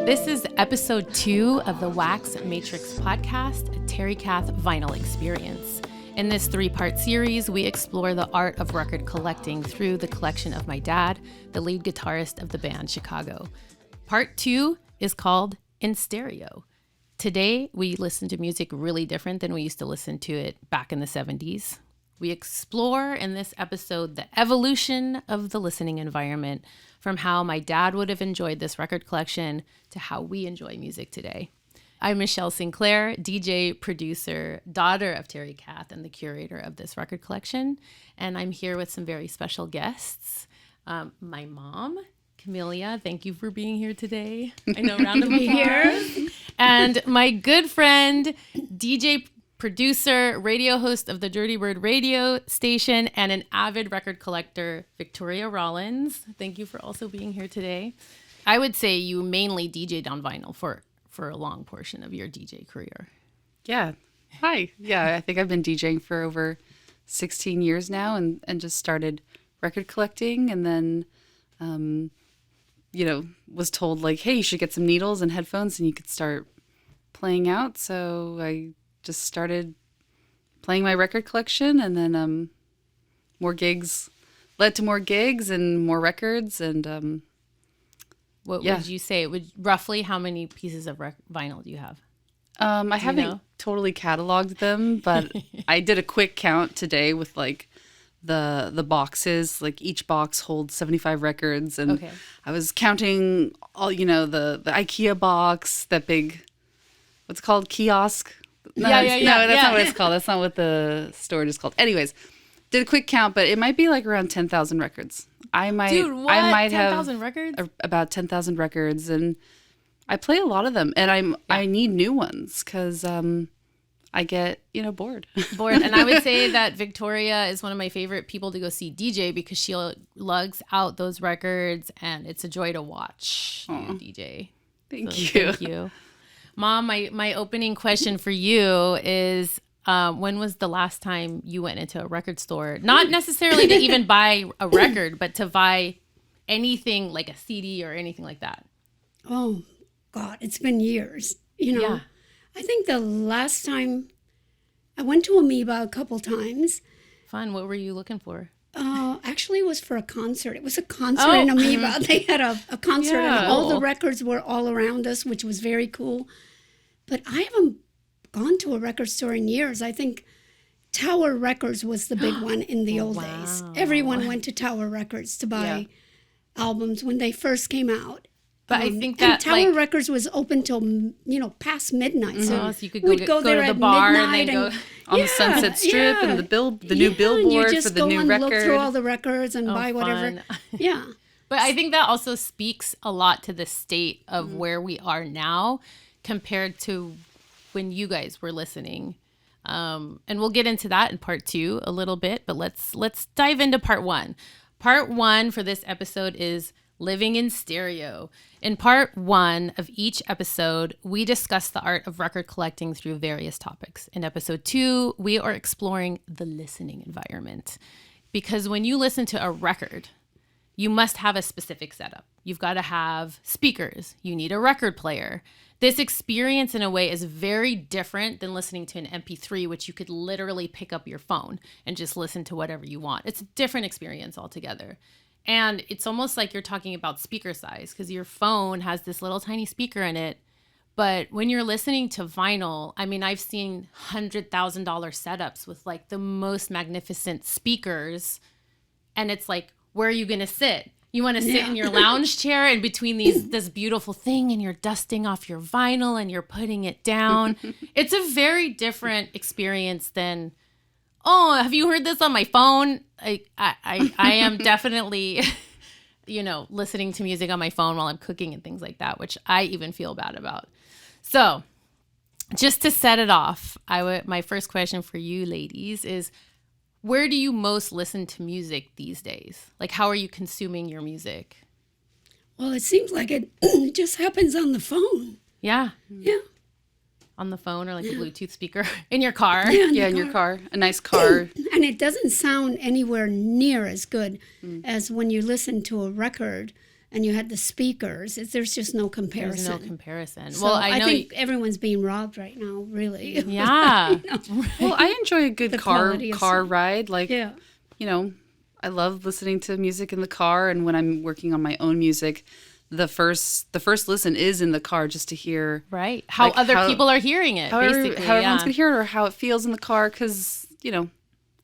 This is episode 2 of the Wax Matric Podcast, a Terry Kath vinyl experience. In this 3-part series, we explore the art of record collecting through the collection of my dad, the lead guitarist of the band Chicago. Part 2 is called In Stereo. Today, we listen to music really different than we used to listen to it back in the 70s. We explore in this episode the evolution of the listening environment, from how my dad would have enjoyed this record collection to how we enjoy music today. I'm Michelle Sinclair, DJ, producer, daughter of Terry Kath, and the curator of this record collection. And I'm here with some very special guests. My mom, Camelia, thank you for being here today. I know, round of applause. And my good friend, DJ, producer, radio host of the Dirty Bird radio station, and an avid record collector, Victoria Rawlins. Thank you for also being here today. I would say you mainly DJ'd on vinyl for a long portion of your DJ career. Yeah. Hi. Yeah, I think I've been DJing for over 16 years now and just started record collecting and then, was told like, hey, you should get some needles and headphones and you could start playing out. So I just started playing my record collection, and then more gigs led to more gigs and more records. And what would you say? Roughly how many pieces of vinyl do you have? I haven't totally cataloged them, but I did a quick count today with like the boxes. Like each box holds 75 records, and I was counting all the IKEA box, that big, what's it called, kiosk. No, that's not what it's called. That's not what the storage is called. Anyways, did a quick count, but it might be like around 10,000 records. I might have 10,000 records? About 10,000 records, and I play a lot of them, and I need new ones because I get bored. And I would say that Victoria is one of my favorite people to go see DJ because she lugs out those records, and it's a joy to watch you DJ. Thank you. Thank you. Mom, my opening question for you is, when was the last time you went into a record store? Not necessarily to even buy a record, but to buy anything like a CD or anything like that. Oh, God, it's been years. Yeah. I think the last time I went to Amoeba a couple times. Fun. What were you looking for? Actually, it was for a concert. It was a concert in Amoeba. They had a concert, and all the records were all around us, which was very cool. But I haven't gone to a record store in years. I think Tower Records was the big one in the old days. Everyone went to Tower Records to buy albums when they first came out. But I think that Tower Records was open till past midnight. So you could we'd go there to the at bar midnight and then go on the Sunset Strip and the new billboard for the new record. You just go and look through all the records and buy whatever. Yeah. But I think that also speaks a lot to the state of where we are now compared to when you guys were listening. And we'll get into that in part 2 a little bit, but let's dive into part 1. Part 1 for this episode is Living in Stereo. In part 1 of each episode, we discuss the art of record collecting through various topics. In episode 2, we are exploring the listening environment. Because when you listen to a record, you must have a specific setup. You've got to have speakers. You need a record player. This experience, in a way, is very different than listening to an MP3, which you could literally pick up your phone and just listen to whatever you want. It's a different experience altogether. And it's almost like you're talking about speaker size because your phone has this little tiny speaker in it. But when you're listening to vinyl, I mean, I've seen $100,000 setups with like the most magnificent speakers. And it's like, where are you going to sit? You want to sit in your lounge chair in between this beautiful thing, and you're dusting off your vinyl and you're putting it down. It's a very different experience than, have you heard this on my phone? I am definitely, listening to music on my phone while I'm cooking and things like that, which I even feel bad about. So just to set it off, my first question for you ladies is, where do you most listen to music these days? Like, how are you consuming your music? Well, it seems like it just happens on the phone. Yeah. Yeah. On the phone or like a Bluetooth speaker in your car. Yeah, in your car. A nice car. And it doesn't sound anywhere near as good as when you listen to a record and you had the speakers. There's just no comparison. There's no comparison. So I think everyone's being robbed right now, really. Yeah. Well, I enjoy a good car ride. Like, you know, I love listening to music in the car, and when I'm working on my own music, the first listen is in the car just to hear how other people are hearing it, how everyone's gonna hear it, or how it feels in the car, because, you know,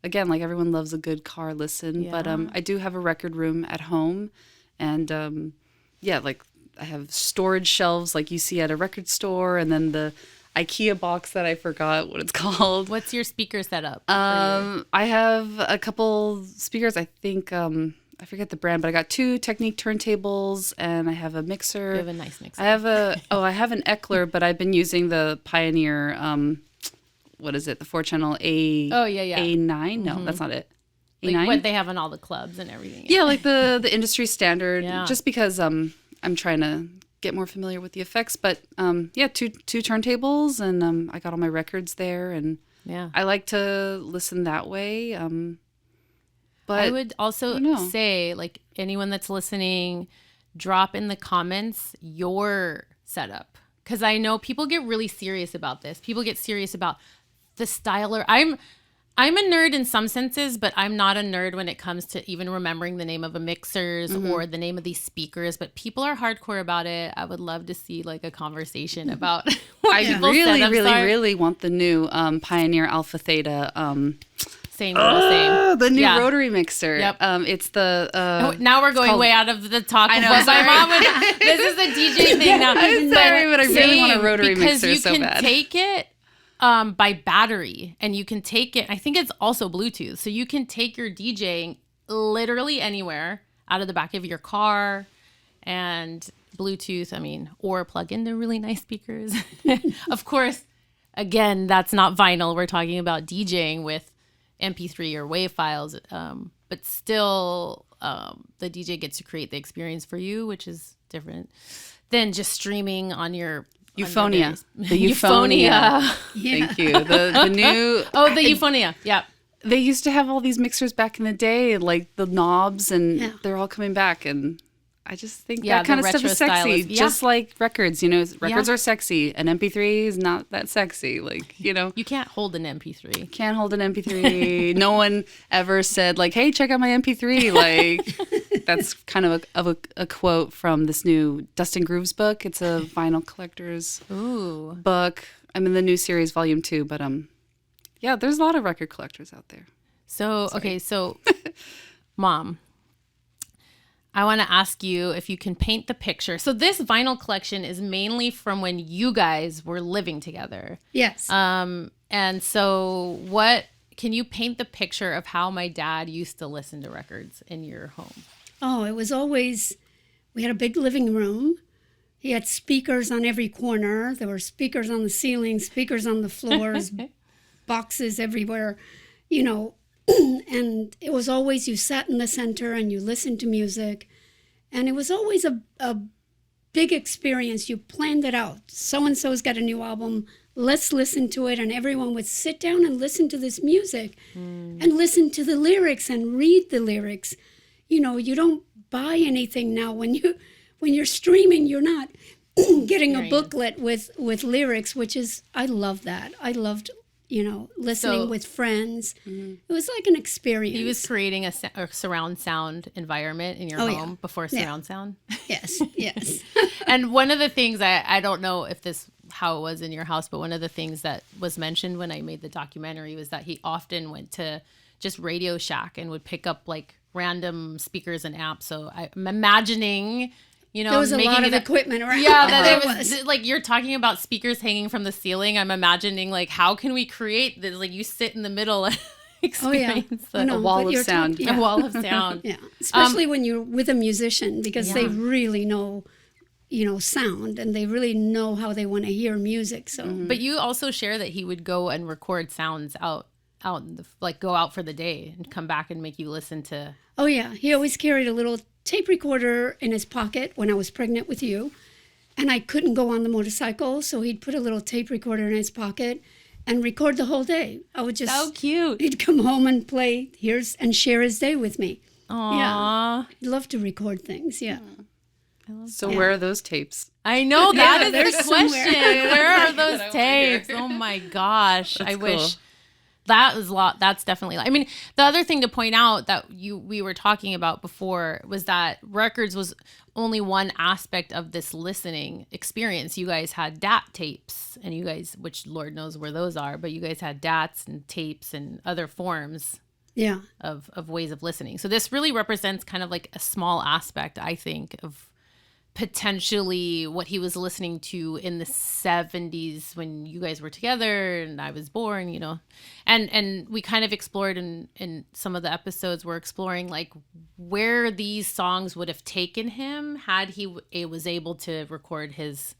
again, like, everyone loves a good car listen. But I do have a record room at home, and like, I have storage shelves like you see at a record store, and then the IKEA box that I forgot what it's called. What's your speaker setup? I have a couple speakers. I think I forget the brand, but I got 2 Technique turntables, and I have a mixer. You have a nice mixer. I have I have an Eckler, but I've been using the Pioneer. What is it? The 4-channel A. Oh yeah. A9? No, that's not it. A9? Like what they have in all the clubs and everything. Yeah, like the industry standard. Yeah. Just because I'm trying to get more familiar with the effects, but 2 turntables, and I got all my records there, and I like to listen that way. But I would also say, like, anyone that's listening, drop in the comments your setup, because I know people get really serious about this. People get serious about the styler. I'm a nerd in some senses, but I'm not a nerd when it comes to even remembering the name of a mixers or the name of these speakers. But people are hardcore about it. I would love to see, like, a conversation about what people's setups are. really want the new Pioneer Alpha Theta. Same. The new rotary mixer. Yep. It's the. Now we're going way out of the talk. I know. What my mom would. This is a DJ thing now. I'm sorry, but I really want a rotary mixer so bad. Because you can take it by battery, and you can take it. I think it's also Bluetooth, so you can take your DJing literally anywhere out of the back of your car, and Bluetooth. I mean, or plug into really nice speakers. Of course, again, that's not vinyl. We're talking about DJing with MP3 or WAV files, but still the DJ gets to create the experience for you, which is different than just streaming on your Euphonia. The Euphonia. Thank you. The new the Euphonia. Yeah. They used to have all these mixers back in the day, like the knobs, and they're all coming back, and I just think that kind of stuff is sexy. Just like records, you know, records are sexy. An MP3 is not that sexy. Like, you know. You can't hold an MP3. Can't hold an MP3. No one ever said, like, hey, check out my MP3. Like, that's kind of a quote from this new Dustin Grooves book. It's a vinyl collector's book. I'm in the new series, volume 2. But, there's a lot of record collectors out there. So, Mom, I want to ask you if you can paint the picture. So this vinyl collection is mainly from when you guys were living together. Yes. And so can you paint the picture of how my dad used to listen to records in your home? Oh, it was always, we had a big living room. He had speakers on every corner. There were speakers on the ceiling, speakers on the floors, boxes everywhere, you know. And it was always, you sat in the center and you listened to music, and it was always a big experience. You planned it out. So-and-so's got a new album. Let's listen to it. And everyone would sit down and listen to this music and listen to the lyrics and read the lyrics. You know, you don't buy anything now. When you're streaming, you're not getting a booklet with lyrics, which is, I love that. I loved listening with friends. It was like an experience. He was creating a surround sound environment in your home before surround sound. Yes. And one of the things, I don't know if this how it was in your house, but one of the things that was mentioned when I made the documentary was that he often went to just Radio Shack and would pick up like random speakers and amps. So I'm imagining... there was a lot of equipment around. Yeah, that it was like you're talking about speakers hanging from the ceiling. I'm imagining like how can we create this? Like you sit in the middle and experience a wall of sound. A wall of sound. Yeah, especially when you're with a musician because they really know, sound, and they really know how they want to hear music. So, but you also share that he would go and record sounds out like go out for the day and come back and make you listen to. Oh yeah, he always carried a little tape recorder in his pocket when I was pregnant with you, and I couldn't go on the motorcycle, so he'd put a little tape recorder in his pocket and record the whole day. I would just so cute. He'd come home and play and share his day with me. Aww. Yeah, he'd love to record things. Yeah. So where are those tapes? I know that is the question. Somewhere. Where are those tapes? Oh my gosh. That's I cool. wish that was a lot. That's definitely, I mean, the other thing to point out that we were talking about before was that records was only one aspect of this listening experience. You guys had DAT tapes, and you guys, which Lord knows where those are, but you guys had DATs and tapes and other forms of ways of listening. So this really represents kind of like a small aspect, I think, of potentially what he was listening to in the 70s when you guys were together and I was born, you know. And we kind of explored in some of the episodes, we're exploring like where these songs would have taken him had he was able to record his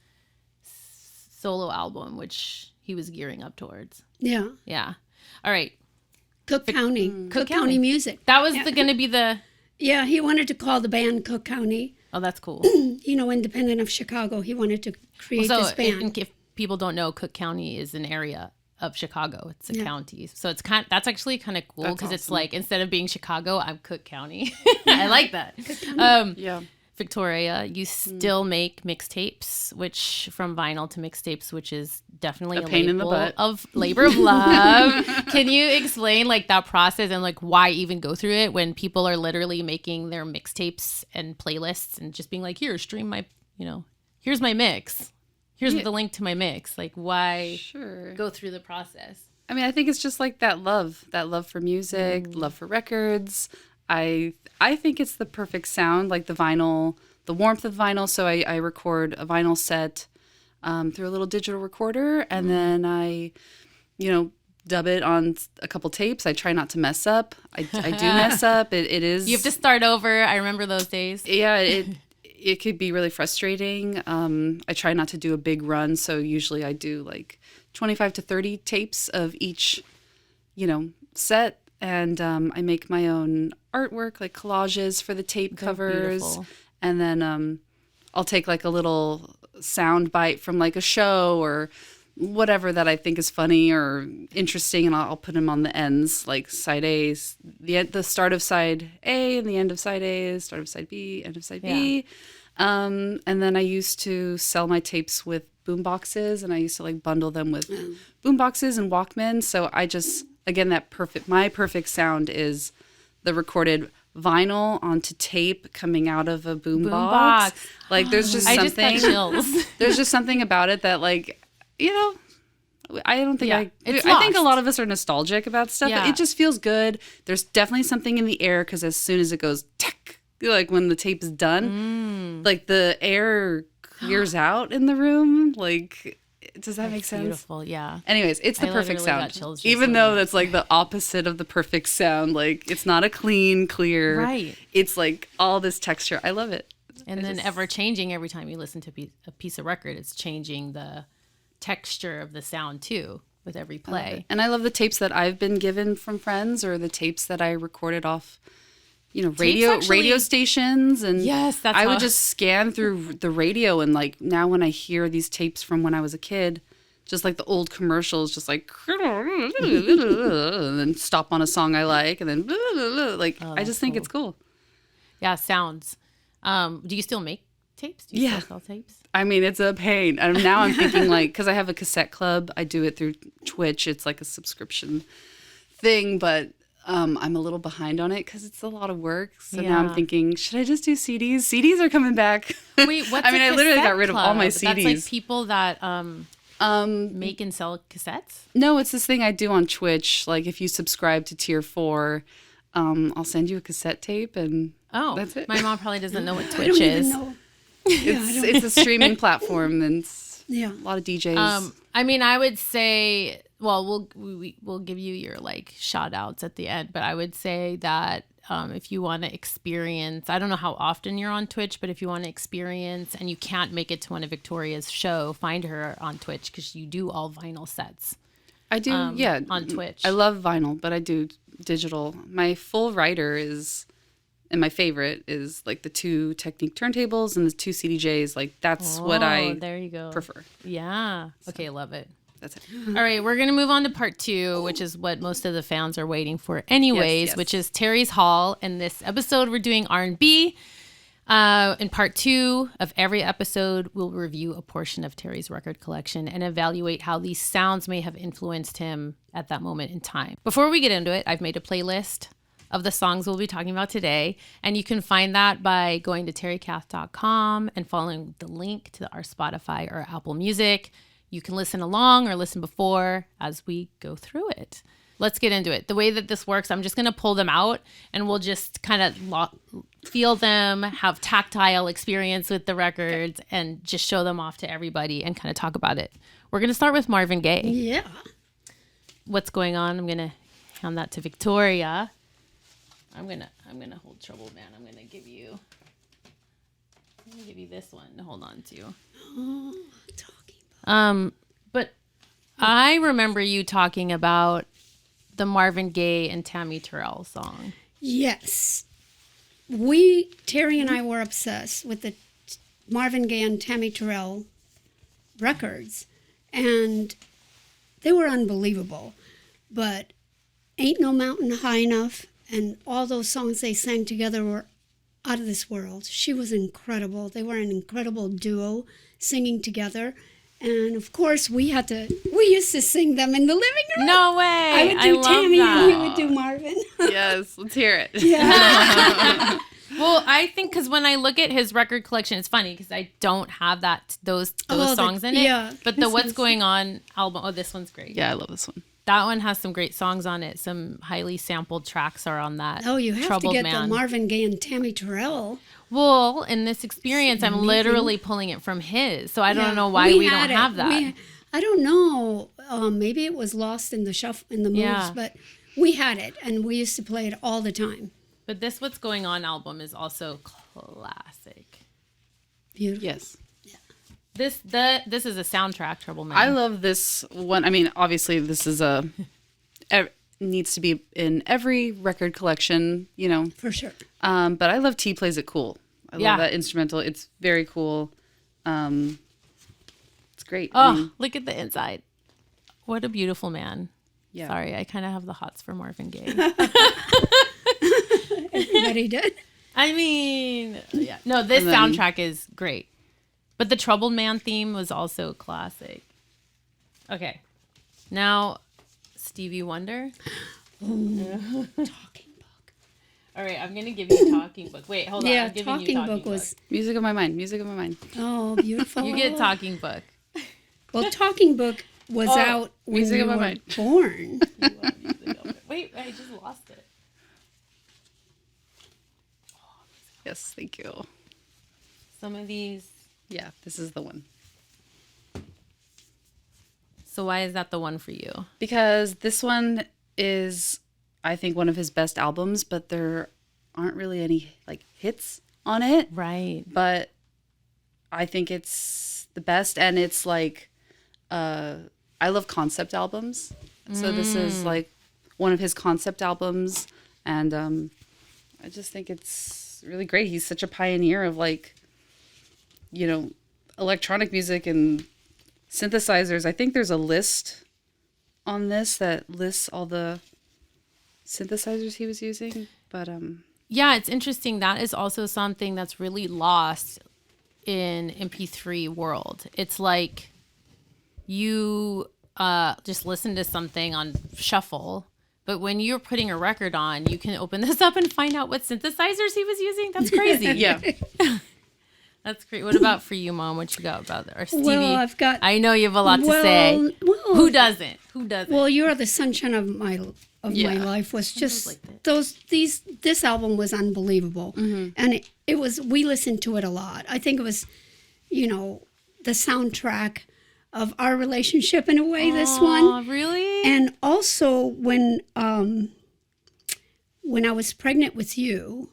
solo album, which he was gearing up towards. Yeah. Yeah. All right. Cook County. Cook County music. That was going to be the... Yeah, he wanted to call the band Cook County. Oh, that's cool. You know, independent of Chicago. He wanted to create this band. If people don't know, Cook County is an area of Chicago. It's a county. So it's that's actually kind of cool because it's like, instead of being Chicago, I'm Cook County. I like that. Yeah. Victoria, you still make mixtapes, which from vinyl to mixtapes, which is definitely a pain in the butt of labor of love. Can you explain like that process and like why even go through it when people are literally making their mixtapes and playlists and just being like, here, stream my, you know, here's my mix. Here's the link to my mix. Like, why go through the process? I mean, I think it's just like that love for music, love for records. I think it's the perfect sound, like the vinyl, the warmth of vinyl. So I record a vinyl set through a little digital recorder, and then I, you know, dub it on a couple tapes. I try not to mess up. I do mess up. It is. You have to start over. I remember those days. Yeah, it could be really frustrating. I try not to do a big run, so usually I do like 25 to 30 tapes of each, you know, set. And I make my own artwork, like collages for the tape covers. Beautiful. And then I'll take like a little sound bite from like a show or whatever that I think is funny or interesting, and I'll put them on the ends, like side A, the start of side A and the end of side A, start of side B, end of side B. And then I used to sell my tapes with boom boxes, and I used to like bundle them with boom boxes and Walkman. So I just... Again, my perfect sound is the recorded vinyl onto tape coming out of a boom box. Like there's just something. There's just something about it that, like, you know, I don't think I think a lot of us are nostalgic about stuff. Yeah. It just feels good. There's definitely something in the air because as soon as it goes, tick, like when the tape is done, like the air clears out in the room, like. Does that make sense? Beautiful, yeah. Anyways, it's the perfect sound. Even though that's like the opposite of the perfect sound. Like it's not a clean, clear. Right. It's like all this texture. I love it. And then ever changing every time you listen to a piece of record. It's changing the texture of the sound too with every play. And I love the tapes that I've been given from friends or the tapes that I recorded off, you know, radio stations. And yes, I would just scan through the radio, and like now when I hear these tapes from when I was a kid, just like the old commercials, just like and then stop on a song I like, and then like I just think it's cool. Yeah, sounds. Do you still make tapes? Do you still sell tapes? I mean, it's a pain. And now I'm thinking like, because I have a cassette club, I do it through Twitch. It's like a subscription thing, but I'm a little behind on it because it's a lot of work. So now I'm thinking, should I just do CDs? CDs are coming back. Wait, what's I mean, I literally got rid of all my CDs. That's like people that make and sell cassettes? No, it's this thing I do on Twitch. Like if you subscribe to Tier 4, I'll send you a cassette tape, and that's it. My mom probably doesn't know what Twitch is. Know. It's a streaming platform, and a lot of DJs. I mean, I would say... Well, we'll give you your like shout outs at the end, but I would say that if you want to experience, I don't know how often you're on Twitch, but if you want to experience and you can't make it to one of Victoria's show, find her on Twitch because you do all vinyl sets. I do, on Twitch. I love vinyl, but I do digital. My full writer is, and my favorite is like the 2 Technique turntables and the 2 CDJs. Like that's what I prefer. Yeah. Okay, love it. That's it. All right, we're going to move on to part 2, which is what most of the fans are waiting for anyways, which is Terry's Haul. In this episode, we're doing R&B. In part 2 of every episode, we'll review a portion of Terry's record collection and evaluate how these sounds may have influenced him at that moment in time. Before we get into it, I've made a playlist of the songs we'll be talking about today, and you can find that by going to terrykath.com and following the link to our Spotify or Apple Music. You can listen along or listen before as we go through it. Let's get into it. The way that this works, I'm just going to pull them out and we'll just kind of feel them, have tactile experience with the records, and just show them off to everybody and kind of talk about it. We're going to start with Marvin Gaye. Yeah. What's going on? I'm going to hand that to Victoria. I'm going to hold Trouble Man. I'm going to give you this one to hold on to. Oh, talking about. But I remember you talking about the Marvin Gaye and Tammy Terrell song. Yes. Terry and I were obsessed with the Marvin Gaye and Tammy Terrell records, and they were unbelievable. But Ain't No Mountain High Enough and all those songs they sang together were out of this world. She was incredible. They were an incredible duo singing together. And of course, we used to sing them in the living room. No way. I would do Tammy and he would do Marvin. Yes, let's hear it. Yeah. Well, I think because when I look at his record collection, it's funny because I don't have those songs in it. Yeah. But the What's Going On album, this one's great. Yeah, I love this one. That one has some great songs on it. Some highly sampled tracks are on that. Oh, you have Troubled to get Man. the Marvin Gaye and Tammy Terrell. Well, in this experience, I'm literally pulling it from his. So I don't know why we don't have that. I don't know. Maybe it was lost in the moves, but we had it, and we used to play it all the time. But this What's Going On album is also classic. Beautiful. Yes. Yeah. This is a soundtrack, Trouble Man. I love this one. I mean, obviously, this is needs to be in every record collection, For sure. But I love T Plays It Cool. I love that instrumental. It's very cool. It's great. Oh, look at the inside. What a beautiful man. Yeah. Sorry, I kind of have the hots for Marvin Gaye. Everybody did. I mean, yeah. No, this soundtrack is great. But the Troubled Man theme was also classic. Okay. Now, Stevie Wonder. Ooh, Talking Book. All right, I'm going to give you Talking Book. Wait, hold on. Yeah, I'm giving Talking you Talking Book was... Music of my mind. Music of my mind. Oh, beautiful. You get Talking Book. Well, Talking Book was out when Music you of my were mind. born. Wait, I just lost it. Yes, thank you. Some of these. Yeah, this is the one. So why is that the one for you? Because this one is, I think, one of his best albums, but there aren't really any hits on it. Right. But I think it's the best, and it's I love concept albums. So this is one of his concept albums, and I just think it's really great. He's such a pioneer of electronic music and synthesizers. I think there's a list on this that lists all the synthesizers he was using, but yeah, it's interesting. That is also something that's really lost in MP3 world. It's like you just listen to something on shuffle, but when you're putting a record on, you can open this up and find out what synthesizers he was using. That's crazy. yeah. That's great. What about for you, Mom? What you got about that? Or Stevie? Well, I know you have a lot to say. Well, Who doesn't? Well, You're the Sunshine of my life was just this album was unbelievable. Mm-hmm. And it was, we listened to it a lot. I think it was, the soundtrack of our relationship in a way, this one. Really? And also when I was pregnant with you,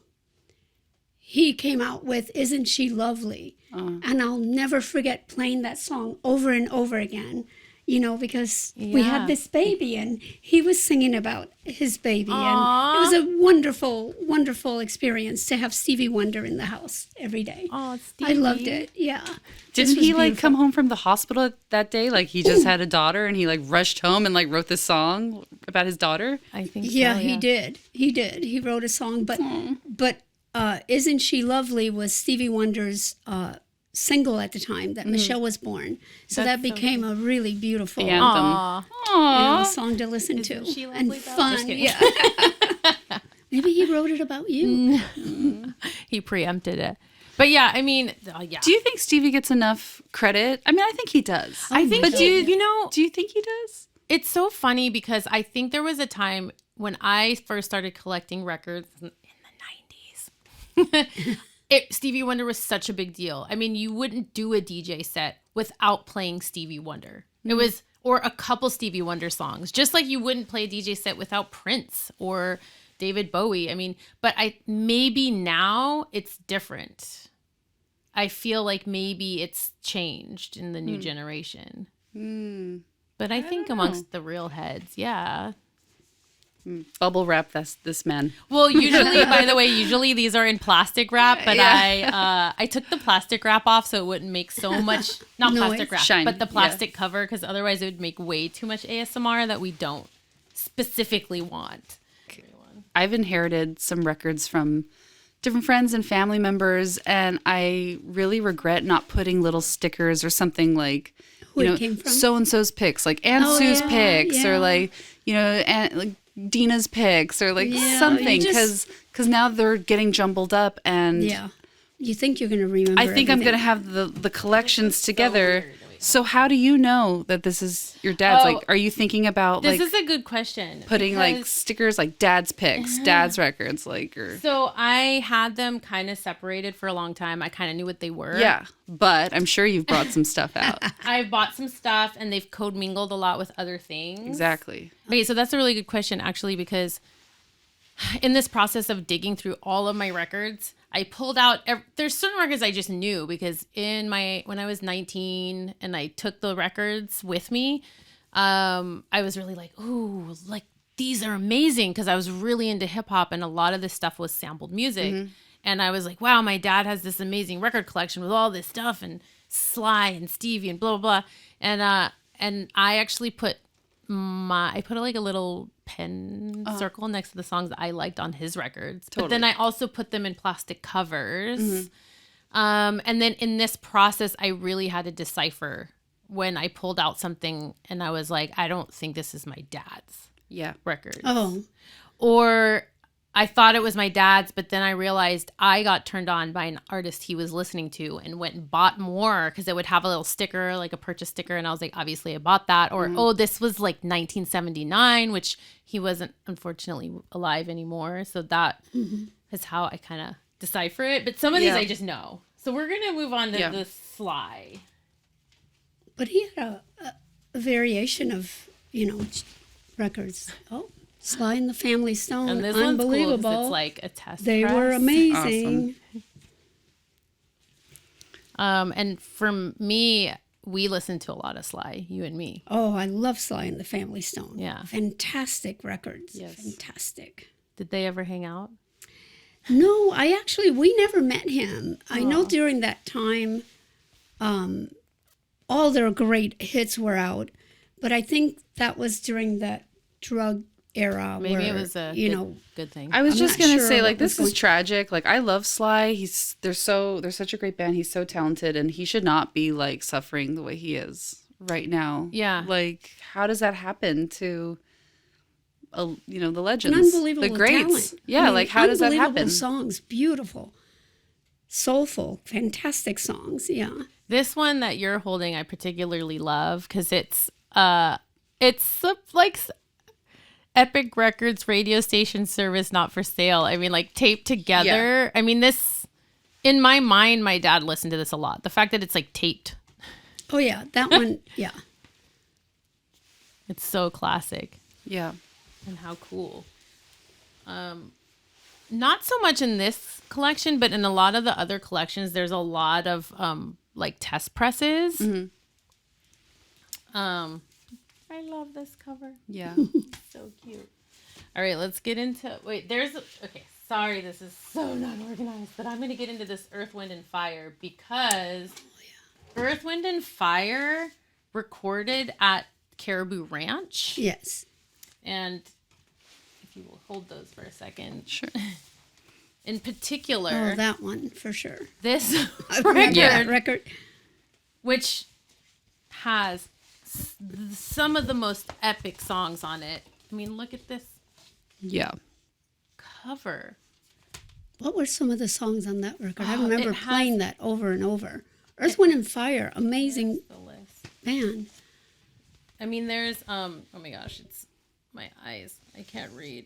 he came out with Isn't She Lovely? And I'll never forget playing that song over and over again, because we had this baby and he was singing about his baby. Aww. And it was a wonderful, wonderful experience to have Stevie Wonder in the house every day. Oh, Stevie. I loved it. Yeah. Didn't he come home from the hospital that day? He just had a daughter and he rushed home and wrote this song about his daughter? I think so, yeah, he did. He wrote a song, but Isn't She Lovely was Stevie Wonder's single at the time that Michelle was born. So that became a really beautiful anthem. Song to listen to. She and lovely, fun. Yeah. Maybe he wrote it about you. He preempted it. But yeah, I mean, yeah. Do you think Stevie gets enough credit? I mean, I think he does. I think, but do you think he does? It's so funny because I think there was a time when I first started collecting records in the 90s. Stevie Wonder was such a big deal. I mean, you wouldn't do a DJ set without playing Stevie Wonder. It was, or a couple Stevie Wonder songs, just like you wouldn't play a DJ set without Prince or David Bowie. I mean, but maybe now it's different. I feel like maybe it's changed in the new generation. But I think amongst the real heads, yeah. Bubble wrap this man. Well, usually, by the way, these are in plastic wrap, but I took the plastic wrap off so it wouldn't make so much, not plastic wrap, shine. but the plastic cover, because otherwise it would make way too much ASMR that we don't specifically want. I've inherited some records from different friends and family members, and I really regret not putting little stickers or something like, so-and-so's picks, like Aunt Sue's picks, or like, Aunt, like Dina's picks, or like something, because now they're getting jumbled up, and you think you're going to remember I think everything. I'm going to have the collections together. So how do you know that this is your dad's? Like, are you thinking about this is a good question. Putting like stickers, like dad's picks, dad's records, like, or so I had them kind of separated for a long time. I kind of knew what they were. Yeah, but I'm sure you've brought some stuff out. I've bought some stuff, and they've commingled a lot with other things. Exactly. Okay, so that's a really good question, actually, because in this process of digging through all of my records, I pulled out, there's certain records I just knew because when I was 19 and I took the records with me, I was really like, ooh, like these are amazing, because I was really into hip hop and a lot of this stuff was sampled music. And I was like, wow, my dad has this amazing record collection with all this stuff and Sly and Stevie and blah, blah, blah. And I actually put like a little pen circle next to the songs that I liked on his records. Totally. But then I also put them in plastic covers. And then in this process, I really had to decipher when I pulled out something and I was like, I don't think this is my dad's record. Or I thought it was my dad's, but then I realized I got turned on by an artist he was listening to and went and bought more because it would have a little sticker, like a purchase sticker. And I was like, obviously I bought that. Or, this was like 1979, which he wasn't unfortunately alive anymore. So that is how I kind of decipher it. But some of these I just know. So we're going to move on to the Sly. But he had a variation of, records. Oh. Sly and the Family Stone, and this unbelievable. One's cool, it's like a test. They press. were amazing. Awesome. And for me, we listened to a lot of Sly, you and me. Oh, I love Sly and the Family Stone. Yeah, fantastic records. Yes, fantastic. Did they ever hang out? No, we never met him. I know during that time, all their great hits were out, but I think that was during that drug era. Maybe where, it was a good thing. I was just gonna say, like, this is tragic. Like, I love Sly. They're such a great band. He's so talented, and he should not be like suffering the way he is right now. Yeah. Like, how does that happen to the legends, an unbelievable the greats? Talent. Yeah, like, how does that happen? Songs, beautiful, soulful, fantastic songs. Yeah. This one that you're holding, I particularly love because it's like Epic Records radio station service not for sale. I mean, like, taped together. I mean, this, in my mind, my dad listened to this a lot. The fact that it's like taped. Oh yeah, that one. Yeah. It's so classic. Yeah. And how cool. Not so much in this collection, but in a lot of the other collections, there's a lot of like test presses. I love this cover. Yeah. So cute. All right, let's get into... Okay, sorry, this is so not organized, but I'm going to get into this Earth, Wind, and Fire because Earth, Wind, and Fire recorded at Caribou Ranch. Yes. And if you will hold those for a second. Sure. in particular. Oh, that one for sure. This record, which has some of the most epic songs on it. I mean, look at this. Yeah. Cover. What were some of the songs on that record? I remember playing that over and over. Earth, Wind, and Fire, amazing band. I mean, there's oh my gosh, it's my eyes. I can't read.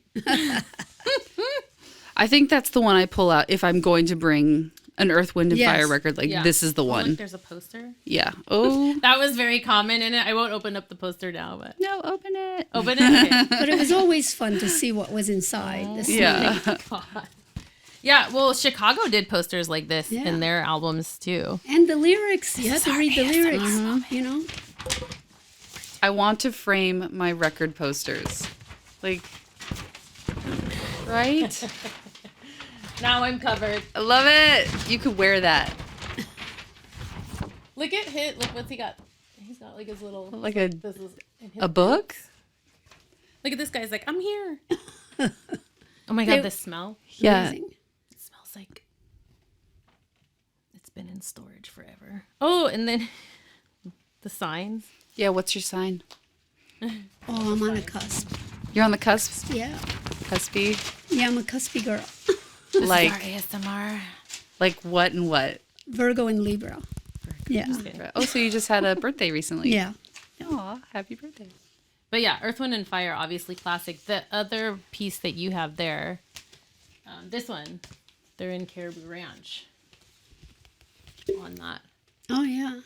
I think that's the one I pull out if I'm going to bring an Earth, Wind, and Fire record. Like, this is the one. Look, there's a poster. Yeah. Oh. That was very common in it. I won't open up the poster now, but... No, open it. Open it? Okay. But it was always fun to see what was inside. Yeah. Yeah, well, Chicago did posters like this in their albums, too. And the lyrics. You have to read the lyrics, you know? I want to frame my record posters. Like, right? Now I'm covered. I love it. You could wear that. Look at him. Look what's he got. He's got like his little... Like this is a book? Look at this guy's like, I'm here. Oh my God, the smell. Yeah. Amazing. It smells like it's been in storage forever. Oh, and then the signs. Yeah, what's your sign? Oh, I'm on a cusp. You're on the cusp? Yeah. Cuspy? Yeah, I'm a cuspy girl. Like ASMR. Like what and what? Virgo and Libra. Yeah. Oh, so you just had a birthday recently? Yeah. Aw, happy birthday. But yeah, Earth, Wind, and Fire, obviously classic. The other piece that you have there, this one, they're in Caribou Ranch on that. Oh, yeah.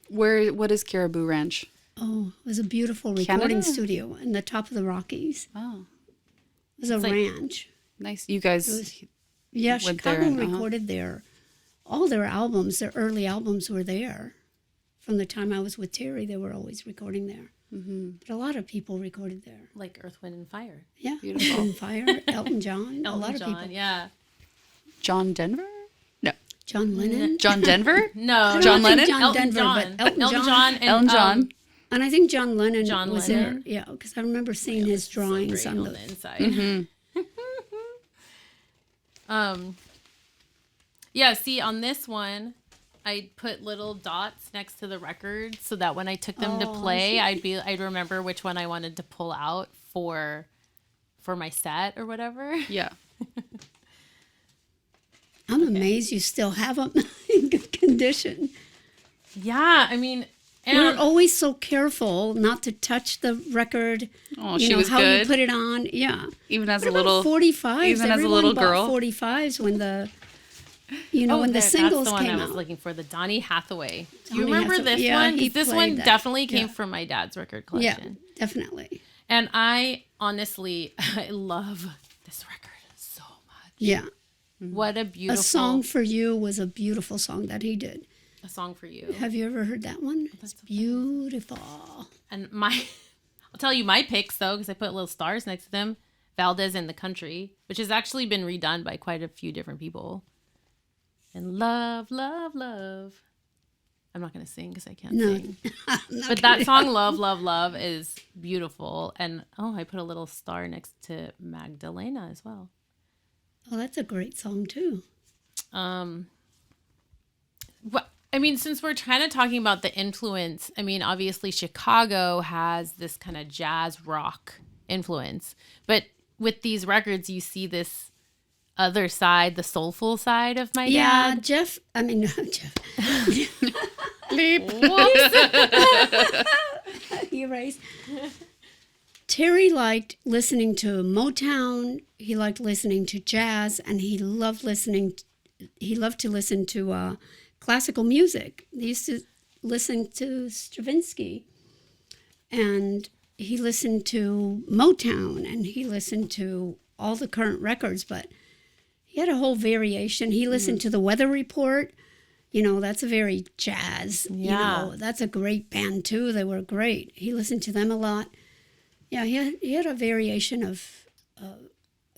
What is Caribou Ranch? Oh, it was a beautiful recording Canada? studio in the top of the Rockies. Oh. It was a ranch. Nice. You guys Yeah, went Chicago there and, recorded there. All their albums, their early albums were there. From the time I was with Terry, they were always recording there. Mm-hmm. But a lot of people recorded there. Like Earth, Wind, and Fire. Yeah, Beautiful. Earth, Wind, and Fire, Elton John, a lot of people. Yeah. John Denver? No. John Lennon. John Denver? No. John Lennon? John Elton Denver, John. but Elton John. And, Elton John. And I think John Lennon John was Lennon. there. Yeah, because I remember seeing his drawings so on great the inside. Mm-hmm. Yeah, see, on this one, I put little dots next to the record so that when I took them to play, I'd remember which one I wanted to pull out for my set or whatever. Yeah. I'm amazed you still have them in good condition. Yeah, I mean, We're always so careful not to touch the record. Oh, she was how good. you put it on. Yeah. Even as What a little 45s. even as a Everyone little bought girl. 45s when the when the singles that's the one came I was out. looking for, the Donny Hathaway. Do you Donny remember Hathaway. this Yeah, one? he This played one that. definitely came Yeah. from my dad's record Yeah, collection. definitely. And I honestly, I love this record so much. Yeah. What a beautiful A Song for You was a beautiful song that he did. A Song for You. Have you ever heard that one? It's beautiful. And I'll tell you my picks though, because I put little stars next to them. Valdez in the Country, which has actually been redone by quite a few different people. And Love, Love, Love. I'm not going to sing because I can't sing. But that song, Love, Love, Love, is beautiful. And I put a little star next to Magdalena as well. Oh, that's a great song too. I mean, since we're kind of talking about the influence, I mean, obviously Chicago has this kind of jazz rock influence. But with these records, you see this other side, the soulful side of my dad. Jeff. Leap. Erase. Terry liked listening to Motown. He liked listening to jazz, and he loved to listen to classical music. He used to listen to Stravinsky, and he listened to Motown, and he listened to all the current records, but he had a whole variation. He listened to the Weather Report. That's a very jazz. Yeah. That's a great band too. They were great. He listened to them a lot. Yeah, he had a variation of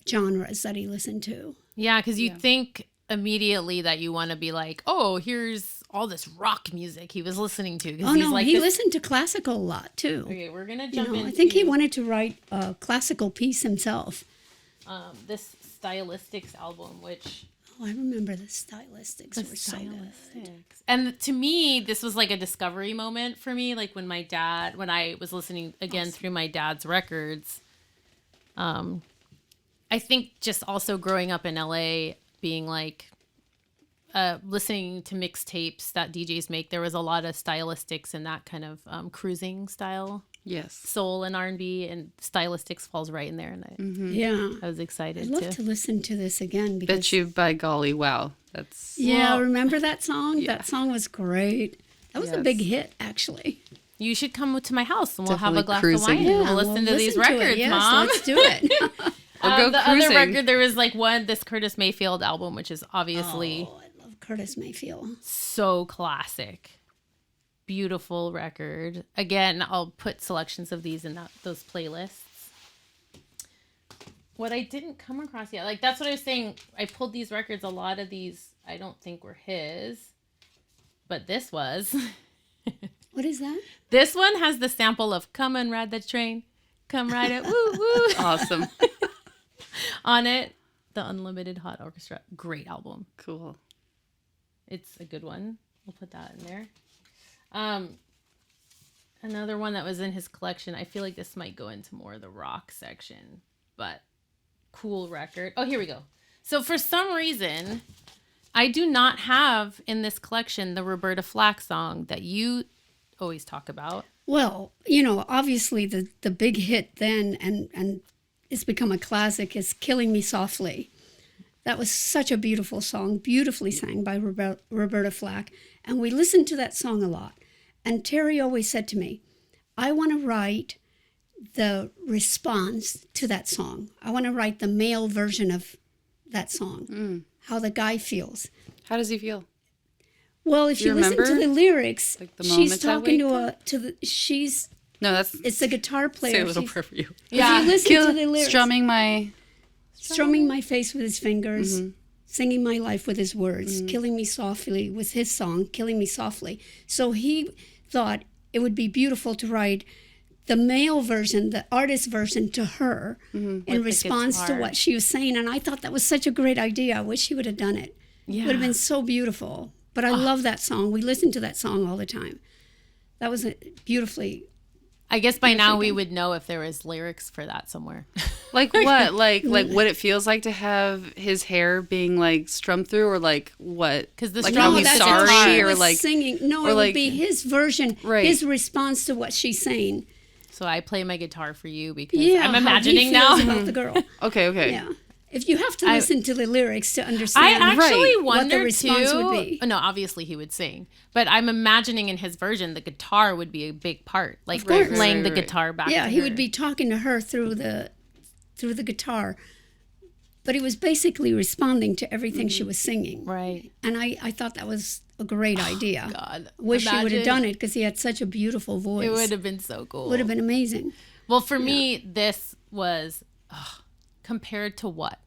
genres that he listened to. Yeah, because you think immediately that you want to be like, oh, here's all this rock music he was listening to. Oh, no, he listened to classical a lot too. Okay, we're going to jump in. I think he wanted to write a classical piece himself. This Stylistics album, which... Oh, I remember the Stylistics were so good. And to me, this was like a discovery moment for me. Like when I was listening again through my dad's records. I think just also growing up in LA, being like, listening to mixtapes that DJs make, there was a lot of Stylistics and that kind of cruising style. Yes. Soul and R&B, and Stylistics falls right in there. And I was excited. I'd love to listen to this again. Because Bet you by golly, wow. That's remember that song? Yeah. That song was great. That was a big hit, actually. You should come to my house and we'll Definitely have a glass cruising. of wine and we'll listen to these records, yes, Mom. Let's do it. Or go the cruising. other record, there was like this Curtis Mayfield album, which is obviously... Oh, I love Curtis Mayfield. So classic. Beautiful record. Again, I'll put selections of these in those playlists. What I didn't come across yet, like that's what I was saying. I pulled these records. A lot of these I don't think were his, but this was. What is that? This one has the sample of "Come and Ride the Train, Come Ride It, Woo Woo." Awesome. On it, the Unlimited Hot Orchestra. Great album. Cool. It's a good one. We'll put that in there. Another one that was in his collection. I feel like this might go into more of the rock section, but cool record. Oh, here we go. So for some reason, I do not have in this collection the Roberta Flack song that you always talk about. Well, obviously the big hit then, and it's become a classic, is "Killing Me Softly." That was such a beautiful song, beautifully sang by Roberta Flack. And we listened to that song a lot. And Terry always said to me, I want to write the response to that song. I want to write the male version of that song, how the guy feels. How does he feel? Well, if you listen to the lyrics, like the she's talking it's the guitar player. Say a little prayer for you. Yeah. If you listen to the lyrics. Strumming my face with his fingers, singing my life with his words, killing me softly with his song, Killing Me Softly. So he thought it would be beautiful to write the male version, the artist version, to her in response to what she was saying. And I thought that was such a great idea. I wish he would have done it. Yeah. It would have been so beautiful. But I love that song. We listen to that song all the time. That was beautifully... I guess by now we would know if there was lyrics for that somewhere. Like what? Like what it feels like to have his hair being like strummed through, or like what? Because the like strum he's sorry, or like singing. No, it would be his version, his response to what she's saying. So I play my guitar for you because I'm imagining now about the girl. Okay. Yeah. If you have to listen to the lyrics to understand, I actually wonder what the response would be. No, obviously he would sing, but I'm imagining in his version the guitar would be a big part, like laying the guitar back. Yeah, to he her. would be talking to her through the guitar, but he was basically responding to everything she was singing. Right. And I thought that was a great idea. God, wish he would have done it because he had such a beautiful voice. It would have been so cool. Would have been amazing. Well, for me, this was compared to what?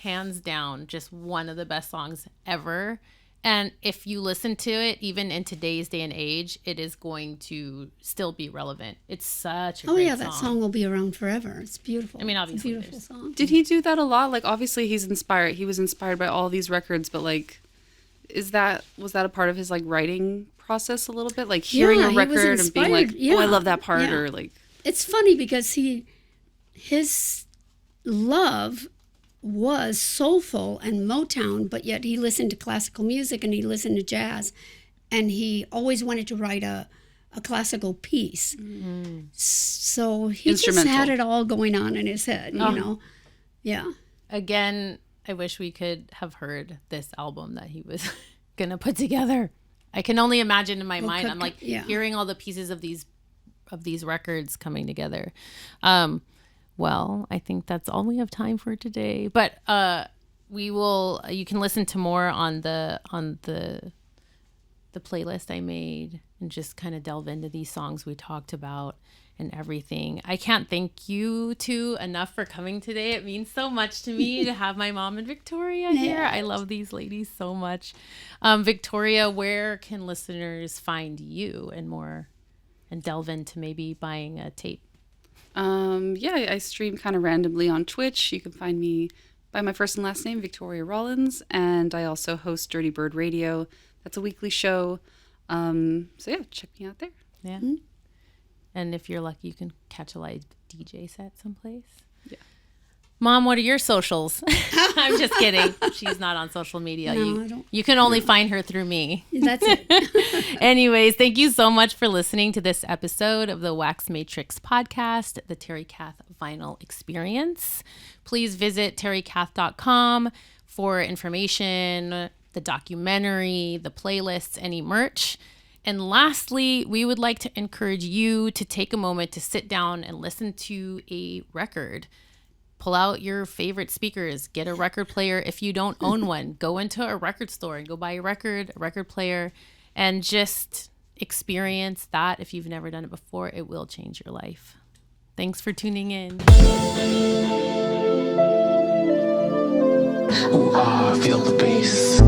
Hands down, just one of the best songs ever. And if you listen to it, even in today's day and age, it is going to still be relevant. It's such a great song. That song will be around forever. It's beautiful. I mean, obviously, it's a beautiful song. Did he do that a lot? Like, obviously, he was inspired by all these records, but like, was that a part of his like writing process a little bit? Like hearing a record and being like, oh, I love that part, or like. It's funny because his love was soulful and Motown, but yet he listened to classical music and he listened to jazz, and he always wanted to write a classical piece. So he just had it all going on in his head, you know. Yeah. Again, I wish we could have heard this album that he was gonna put together. I can only imagine in my mind. I'm like hearing all the pieces of these records coming together. Well, I think that's all we have time for today. But you can listen to more on the playlist I made and just kind of delve into these songs we talked about and everything. I can't thank you two enough for coming today. It means so much to me to have my mom and Victoria here. I love these ladies so much. Victoria, where can listeners find you and delve into maybe buying a tape? I stream kind of randomly on Twitch. You can find me by my first and last name, Victoria Rawlins, and I also host Dirty Bird Radio. That's a weekly show. So yeah, check me out there. Yeah. And if you're lucky, you can catch a live DJ set someplace. Yeah. Mom, what are your socials? I'm just kidding. She's not on social media. No, I don't. You can only find her through me. That's it. Anyways, thank you so much for listening to this episode of the Wax Matric Podcast, the Terry Kath Vinyl Experience. Please visit terrykath.com for information, the documentary, the playlists, any merch. And lastly, we would like to encourage you to take a moment to sit down and listen to a record. Pull out your favorite speakers, get a record player. If you don't own one, go into a record store and go buy a record player, and just experience that. If you've never done it before, it will change your life. Thanks for tuning in. Ooh, I feel the bass.